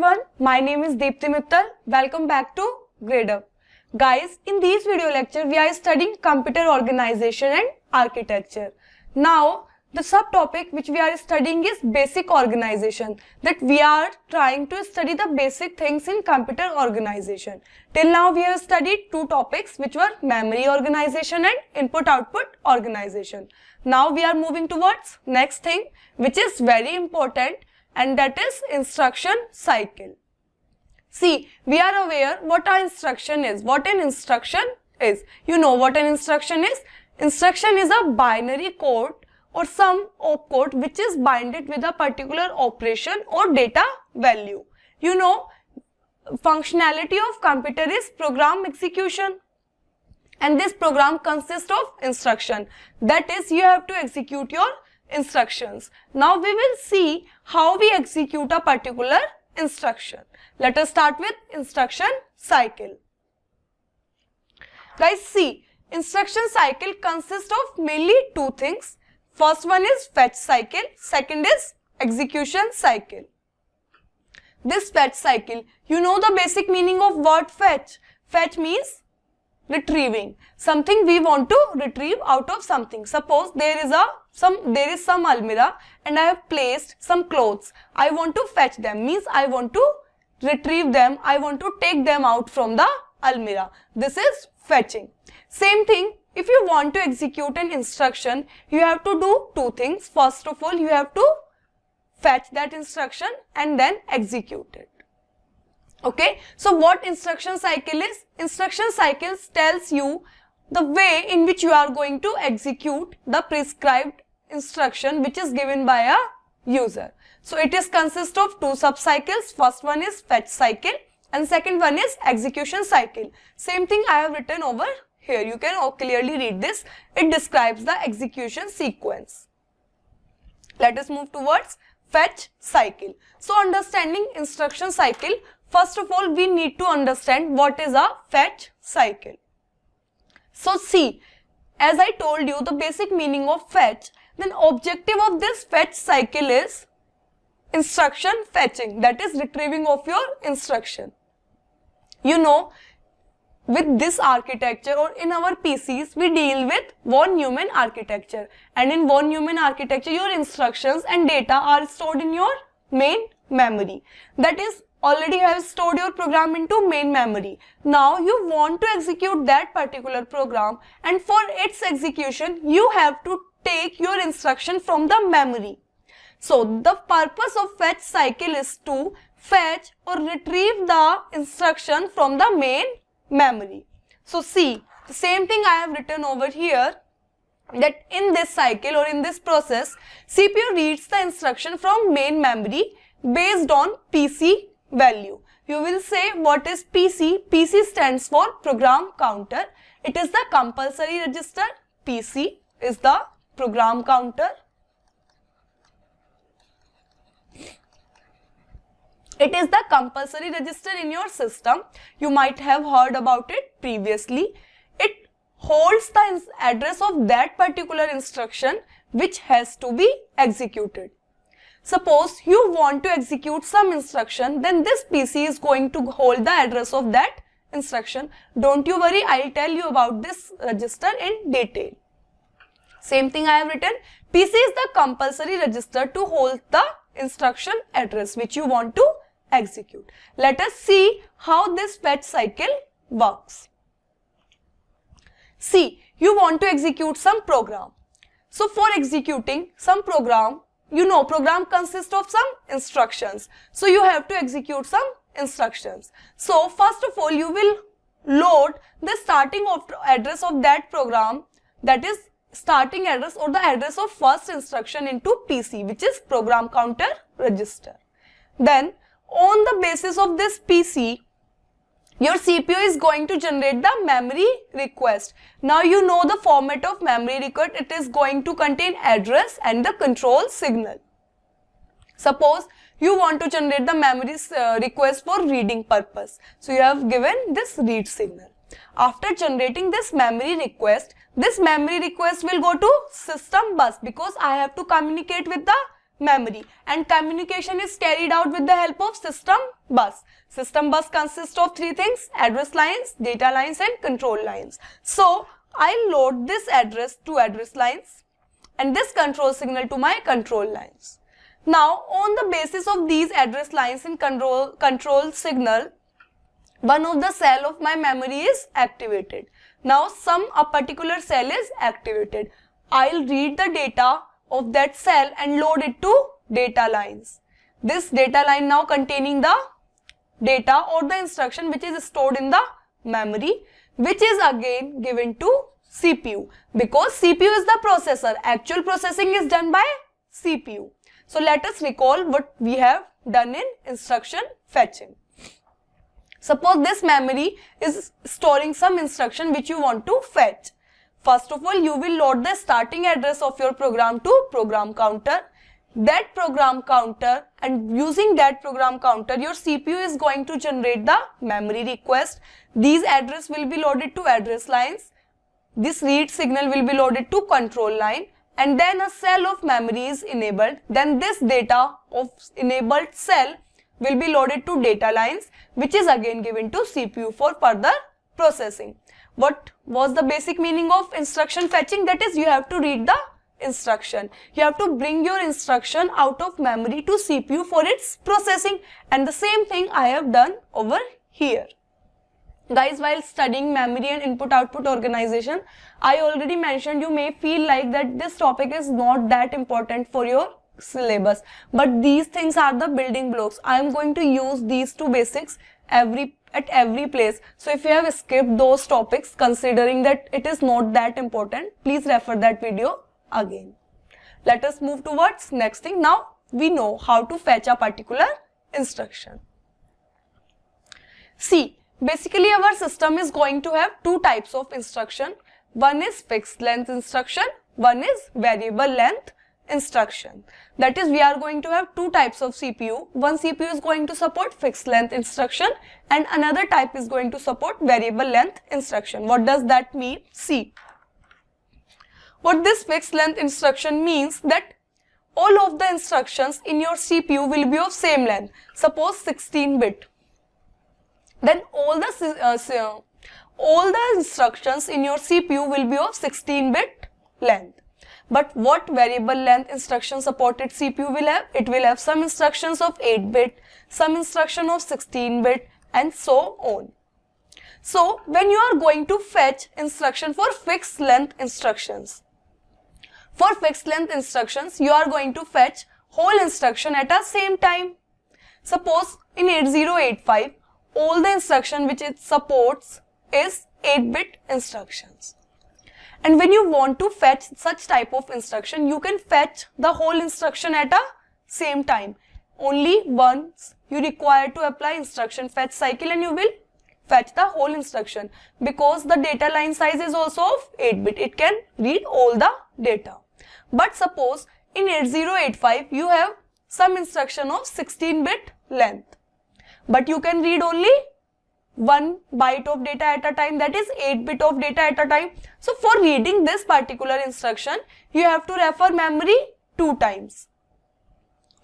everyone, my name is Deepti Mittal. Welcome back to Grade Up. Guys, in this video lecture, we are studying computer organization and architecture. Now, the subtopic which we are studying is basic organization. That we are trying to study the basic things in computer organization. Till now, we have studied two topics which were memory organization and input-output organization. Now, we are moving towards next thing which is very important, and that is instruction cycle. See, we are aware what an instruction is. What an instruction is. You know what an instruction is? Instruction is a binary code or some opcode which is binded with a particular operation or data value. You know, functionality of computer is program execution. And this program consists of instruction. That is, you have to execute your instructions. Now we will see how we execute a particular instruction. Let us start with instruction cycle. Guys, see, instruction cycle consists of mainly two things. First one is fetch cycle, second is execution cycle. This fetch cycle, you know the basic meaning of word fetch. Fetch means retrieving. Something we want to retrieve out of something. Suppose there is some almirah and I have placed some clothes. I want to fetch them, means I want to retrieve them. I want to take them out from the almirah. This is fetching. Same thing, if you want to execute an instruction, you have to do two things. First of all, you have to fetch that instruction and then execute it. Okay, so what instruction cycle is? Instruction cycles tells you the way in which you are going to execute the prescribed instruction which is given by a user. So it is consist of two subcycles. First one is fetch cycle and second one is execution cycle. Same thing I have written over here. You can clearly read this. It describes the execution sequence. Let us move towards fetch cycle. So understanding instruction cycle, first of all, we need to understand what is a fetch cycle. So see, as I told you the basic meaning of fetch, then objective of this fetch cycle is instruction fetching, that is retrieving of your instruction. You know, with this architecture or in our PCs, we deal with von Neumann architecture. And in von Neumann architecture, your instructions and data are stored in your main memory. That is, already you have stored your program into main memory. Now you want to execute that particular program, and for its execution you have to take your instruction from the memory. So the purpose of fetch cycle is to fetch or retrieve the instruction from the main memory. So see, the same thing I have written over here, that in this cycle or in this process, CPU reads the instruction from main memory based on PC value. You will say, what is PC? PC stands for program counter. It is the compulsory register. PC is the program counter. It is the compulsory register in your system. You might have heard about it previously. It holds the address of that particular instruction which has to be executed. Suppose you want to execute some instruction, then this PC is going to hold the address of that instruction. Don't you worry, I'll tell you about this register in detail. Same thing I have written. PC is the compulsory register to hold the instruction address which you want to execute. Let us see how this fetch cycle works. See, you want to execute some program. So for executing some program, you know, program consists of some instructions. So you have to execute some instructions. So first of all, you will load the starting address of that program, that is starting address or the address of first instruction into PC, which is program counter register. Then on the basis of this PC, your CPU is going to generate the memory request. Now you know the format of memory request. It is going to contain address and the control signal. Suppose you want to generate the memory request for reading purpose. So you have given this read signal. After generating this memory request will go to system bus because I have to communicate with the memory, and communication is carried out with the help of system bus. System bus consists of three things: address lines, data lines, and control lines. So I'll load this address to address lines and this control signal to my control lines. Now on the basis of these address lines and control signal, one of the cell of my memory is activated. Now a particular cell is activated. I'll read the data of that cell and load it to data lines. This data line now containing the data or the instruction which is stored in the memory, which is again given to CPU, because CPU is the processor. Actual processing is done by CPU. So let us recall what we have done in instruction fetching. Suppose this memory is storing some instruction which you want to fetch. First of all, you will load the starting address of your program to program counter. That program counter, and using that program counter, your CPU is going to generate the memory request. These address will be loaded to address lines. This read signal will be loaded to control line, and then a cell of memory is enabled. Then this data of enabled cell will be loaded to data lines, which is again given to CPU for further processing. What was the basic meaning of instruction fetching? That is, you have to read the instruction. You have to bring your instruction out of memory to CPU for its processing, and the same thing I have done over here. Guys, while studying memory and input-output organization, I already mentioned you may feel like that this topic is not that important for your syllabus, but these things are the building blocks. I am going to use these two basics at every place. So if you have skipped those topics considering that it is not that important, please refer that video again. Let us move towards next thing. Now we know how to fetch a particular instruction. See, basically our system is going to have two types of instruction. One is fixed length instruction, one is variable length instruction. That is, we are going to have two types of CPU. One CPU is going to support fixed length instruction and another type is going to support variable length instruction. What does that mean? See, what this fixed length instruction means that all of the instructions in your CPU will be of same length. Suppose 16-bit. Then all the instructions in your CPU will be of 16-bit length. But what variable length instruction supported CPU will have? It will have some instructions of 8-bit, some instruction of 16-bit, and so on. So when you are going to fetch instruction for fixed length instructions, for fixed length instructions, you are going to fetch whole instruction at a same time. Suppose in 8085, all the instruction which it supports is 8-bit instructions. And when you want to fetch such type of instruction, you can fetch the whole instruction at a same time. Only once you require to apply instruction fetch cycle and you will fetch the whole instruction, because the data line size is also of 8-bit. It can read all the data. But suppose in 8085 you have some instruction of 16-bit length, but you can read only 1 byte of data at a time, that is 8-bit of data at a time. So for reading this particular instruction, you have to refer memory 2 times.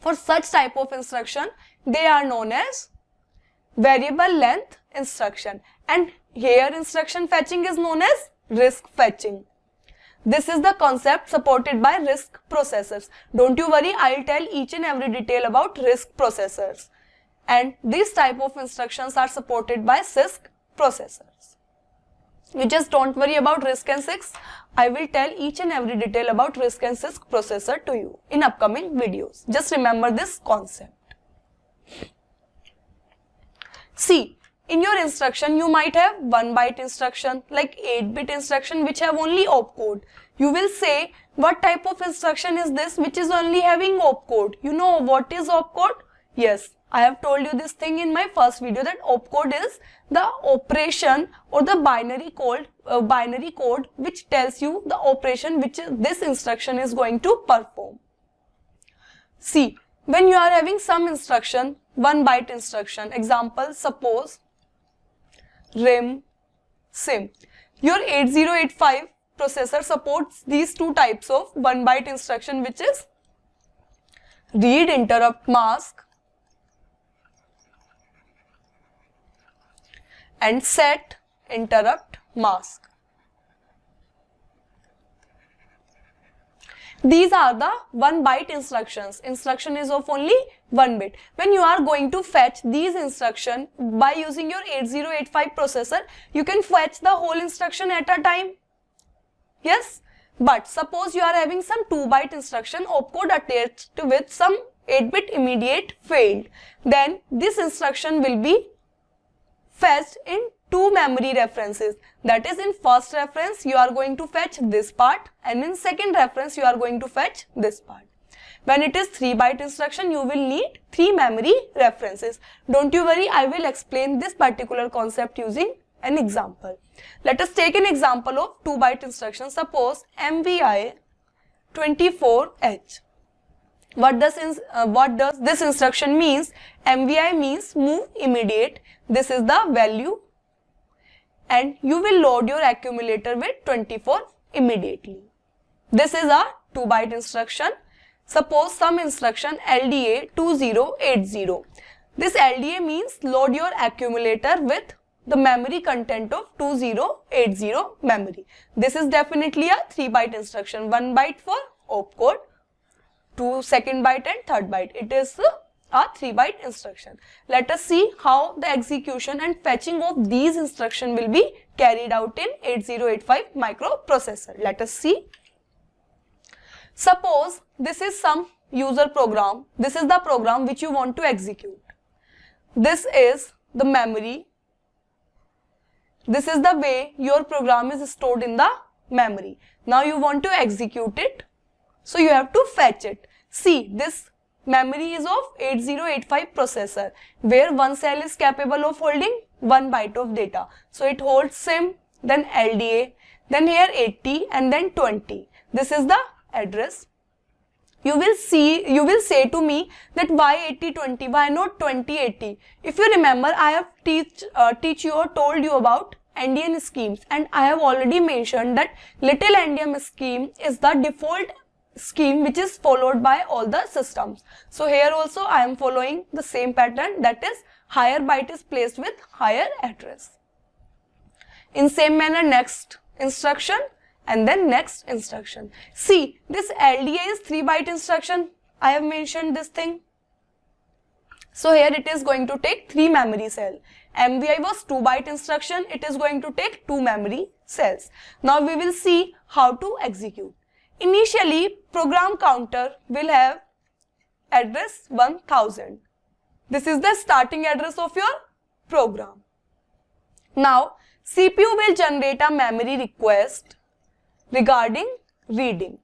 For such type of instruction, they are known as variable length instruction, and here instruction fetching is known as RISC fetching. This is the concept supported by RISC processors. Don't you worry, I'll tell each and every detail about RISC processors. And these type of instructions are supported by CISC processors. You just don't worry about RISC and CISC. I will tell each and every detail about RISC and CISC processor to you in upcoming videos. Just remember this concept. See, in your instruction you might have 1 byte instruction, like 8-bit instruction which have only opcode. You will say, what type of instruction is this which is only having opcode? You know what is opcode? Yes, I have told you this thing in my first video that opcode is the operation or the binary code which tells you the operation which this instruction is going to perform. See, when you are having some instruction, 1 byte instruction, example, suppose RIM, SIM. Your 8085 processor supports these two types of 1 byte instruction, which is read interrupt mask, and set interrupt mask. These are the 1 byte instructions. Instruction is of only 1 bit. When you are going to fetch these instructions by using your 8085 processor, you can fetch the whole instruction at a time. Yes, but suppose you are having some 2 byte instruction opcode attached with some 8-bit immediate failed, then this instruction will be fetched in 2 memory references. That is, in first reference you are going to fetch this part, and in second reference you are going to fetch this part. When it is 3 byte instruction, you will need 3 memory references. Don't you worry, I will explain this particular concept using an example. Let us take an example of 2 byte instruction. Suppose MVI 24H. What does this instruction means? MVI means move immediate. This is the value, and you will load your accumulator with 24 immediately. This is a 2 byte instruction. Suppose some instruction LDA 2080. This LDA means load your accumulator with the memory content of 2080 memory. This is definitely a 3 byte instruction. 1 byte for opcode, 2 second byte and third byte. It is a 3 byte instruction. Let us see how the execution and fetching of these instructions will be carried out in 8085 microprocessor. Let us see. Suppose this is some user program. This is the program which you want to execute. This is the memory. This is the way your program is stored in the memory. Now you want to execute it, so you have to fetch it. See, this memory is of 8085 processor, where one cell is capable of holding 1 byte of data. So it holds SIM, then LDA, then here 80 and then 20. This is the address. You will say to me that why 8020, why not 2080? If you remember, I have teach you or told you about endian schemes, and I have already mentioned that little endian scheme is the default scheme which is followed by all the systems. So here also I am following the same pattern, that is higher byte is placed with higher address. In same manner, next instruction and then next instruction. See, this LDA is 3 byte instruction. I have mentioned this thing. So here it is going to take 3 memory cell. MVI was 2 byte instruction. It is going to take 2 memory cells. Now we will see how to execute. Initially, program counter will have address 1000. This is the starting address of your program. Now, CPU will generate a memory request regarding reading.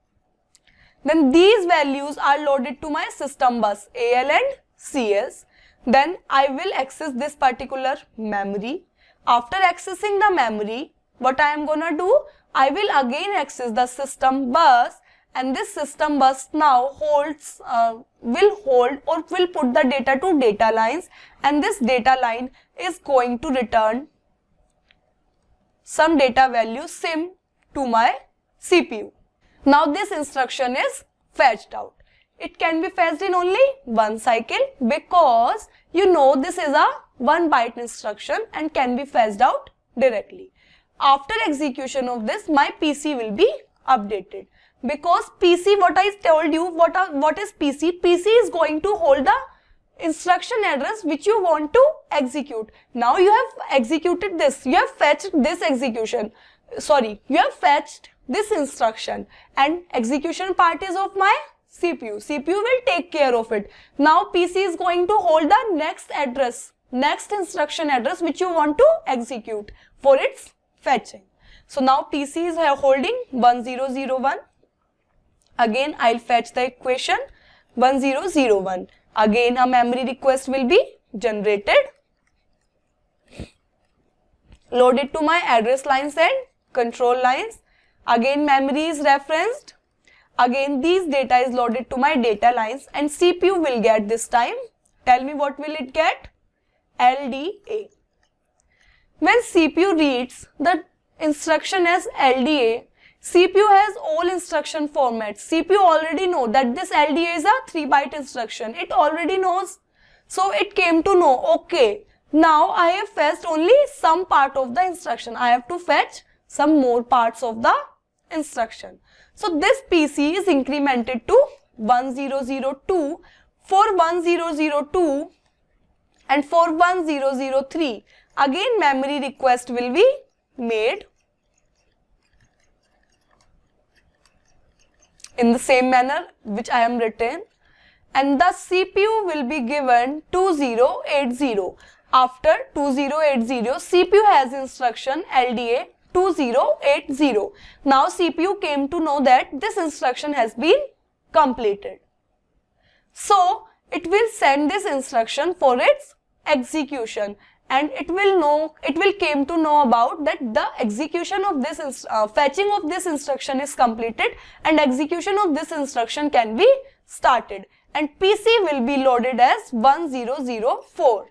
Then these values are loaded to my system bus AL and CS. Then I will access this particular memory. After accessing the memory, what I am gonna do? I will again access the system bus, and this system bus now will put the data to data lines, and this data line is going to return some data value SIM to my CPU. Now this instruction is fetched out. It can be fetched in only one cycle because you know this is a 1 byte instruction and can be fetched out directly. After execution of this, my PC will be updated, because PC, what I told you, what is PC? PC is going to hold the instruction address which you want to execute. Now you have executed this, you have fetched this you have fetched this instruction, and execution part is of my CPU. CPU will take care of it. Now PC is going to hold the next instruction address which you want to execute for its fetching. So now PC is holding 1001. Again, I'll fetch the equation 1001. Again, a memory request will be generated, loaded to my address lines and control lines. Again, memory is referenced. Again, these data is loaded to my data lines, and CPU will get this time. Tell me what will it get? LDA. When CPU reads the instruction as LDA, CPU has all instruction formats. CPU already know that this LDA is a 3-byte instruction. It already knows. So it came to know, okay, now I have fetched only some part of the instruction. I have to fetch some more parts of the instruction. So this PC is incremented to 1002. For 1002 and for 1003, again memory request will be made in the same manner which I am written, and the CPU will be given 2080. After 2080, CPU has instruction LDA 2080. Now CPU came to know that this instruction has been completed. So it will send this instruction for its execution, and it will came to know about that the execution of this fetching of this instruction is completed and execution of this instruction can be started, and PC will be loaded as 1004.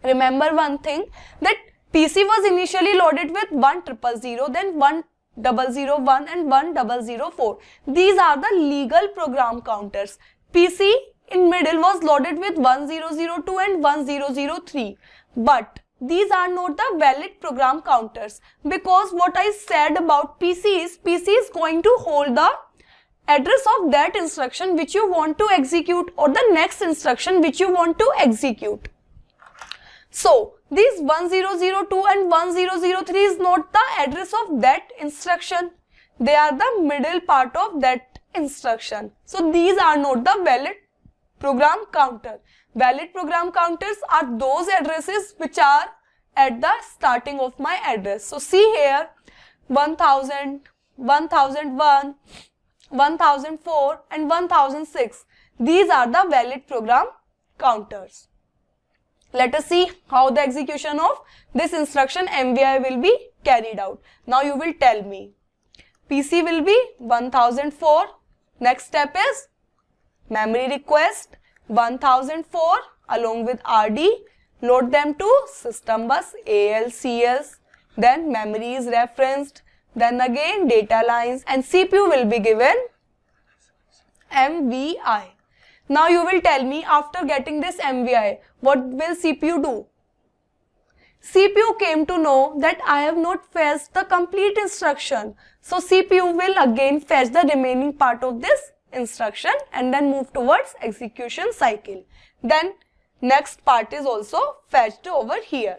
Remember one thing, that PC was initially loaded with 1000, then 1001 and 1004. These are the legal program counters. PC in middle was loaded with 1002 and 1003. But these are not the valid program counters, because what I said about PC is going to hold the address of that instruction which you want to execute or the next instruction which you want to execute. So these 1002 and 1003 is not the address of that instruction. They are the middle part of that instruction. So these are not the valid program counter. Valid program counters are those addresses which are at the starting of my address. So see here, 1000, 1001, 1004 and 1006. These are the valid program counters. Let us see how the execution of this instruction MVI will be carried out. Now you will tell me. PC will be 1004. Next step is memory request 1004 along with RD. Load them to system bus ALCS. Then memory is referenced. Then again data lines, and CPU will be given MVI. Now you will tell me, after getting this MVI, what will CPU do? CPU came to know that I have not fetched the complete instruction. So CPU will again fetch the remaining part of this instruction and then move towards execution cycle. Then next part is also fetched over here.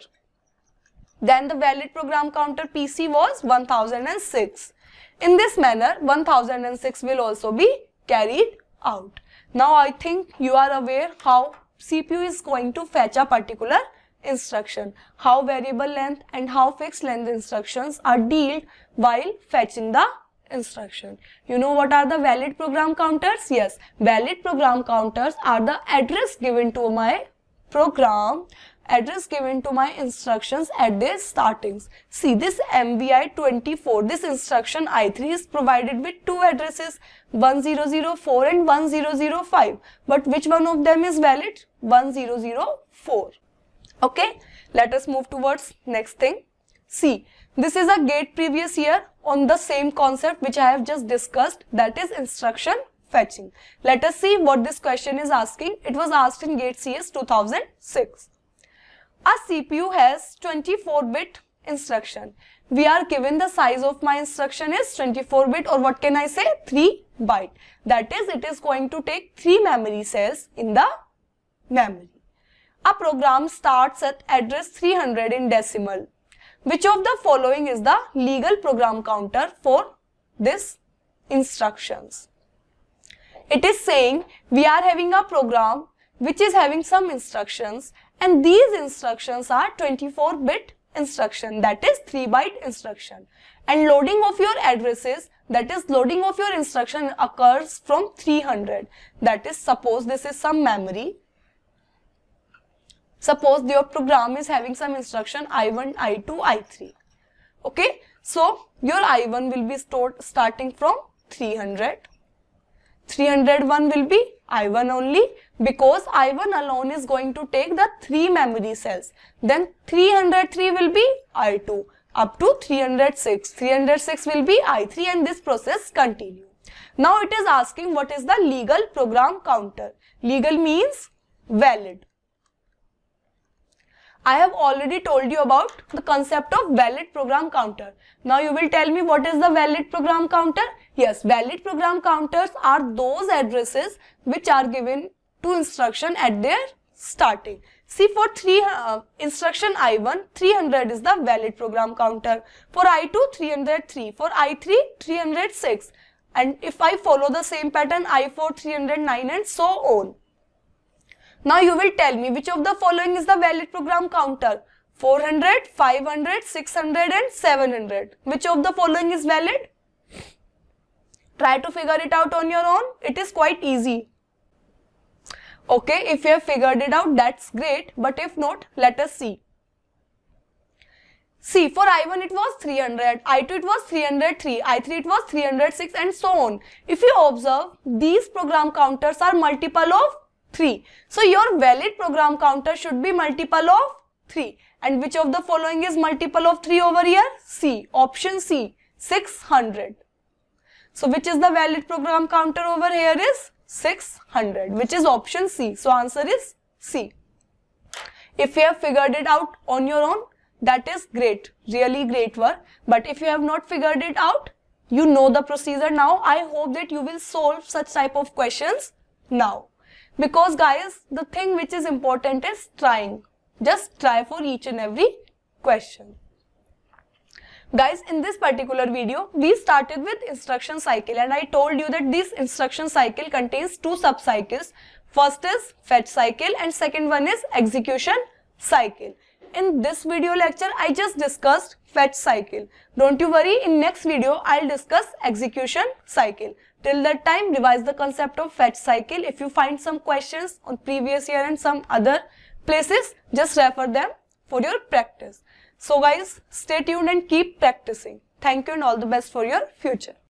Then the valid program counter PC was 1006. In this manner, 1006 will also be carried out. Now I think you are aware how CPU is going to fetch a particular instruction, how variable length and how fixed length instructions are dealt while fetching the instruction. You know what are the valid program counters? Yes, valid program counters are the address given to my program, address given to my instructions at their startings. See, this MVI 24, this instruction I3 is provided with two addresses, 1004 and 1005. But which one of them is valid? 1004. Okay, let us move towards next thing. See, this is a gate previous year on the same concept which I have just discussed, that is instruction fetching. Let us see what this question is asking. It was asked in GATE CS 2006. A CPU has 24-bit instruction. We are given the size of my instruction is 24-bit, or what can I say, 3 byte. That is, it is going to take 3 memory cells in the memory. A program starts at address 300 in decimal. Which of the following is the legal program counter for this instructions? It is saying we are having a program which is having some instructions, and these instructions are 24-bit instruction, that is 3 byte instruction. And loading of your addresses, that is loading of your instruction, occurs from 300. That is, suppose this is some memory. Suppose your program is having some instruction I1, I2, I3. Okay, so your I1 will be stored starting from 300. 301 will be I1 only, because I1 alone is going to take the 3 memory cells. Then 303 will be I2. up to 306. 306 will be I3 and this process continue. Now it is asking what is the legal program counter. Legal means valid. I have already told you about the concept of valid program counter. Now you will tell me what is the valid program counter? Yes, valid program counters are those addresses which are given to instruction at their starting. See, for instruction I1, 300 is the valid program counter. For I2, 303. For I3, 306. And if I follow the same pattern, I4, 309 and so on. Now you will tell me which of the following is the valid program counter. 400, 500, 600 and 700. Which of the following is valid? Try to figure it out on your own. It is quite easy. Okay, if you have figured it out, that's great. But if not, let us see. See, for I1 it was 300, I2 it was 303, I3 it was 306 and so on. If you observe, these program counters are multiple of 3. So your valid program counter should be multiple of 3. And which of the following is multiple of 3 over here? C. Option C. 600. So which is the valid program counter over here is 600, which is option C. So answer is C. If you have figured it out on your own, that is great. Really great work. But if you have not figured it out, you know the procedure now. I hope that you will solve such type of questions now. Because guys, the thing which is important is trying. Just try for each and every question. Guys, in this particular video, we started with instruction cycle and I told you that this instruction cycle contains 2 sub-cycles. First is fetch cycle and second one is execution cycle. In this video lecture, I just discussed fetch cycle. Don't you worry, in next video, I'll discuss execution cycle. Till that time, revise the concept of fetch cycle. If you find some questions on previous year and some other places, just refer them for your practice. So guys, stay tuned and keep practicing. Thank you and all the best for your future.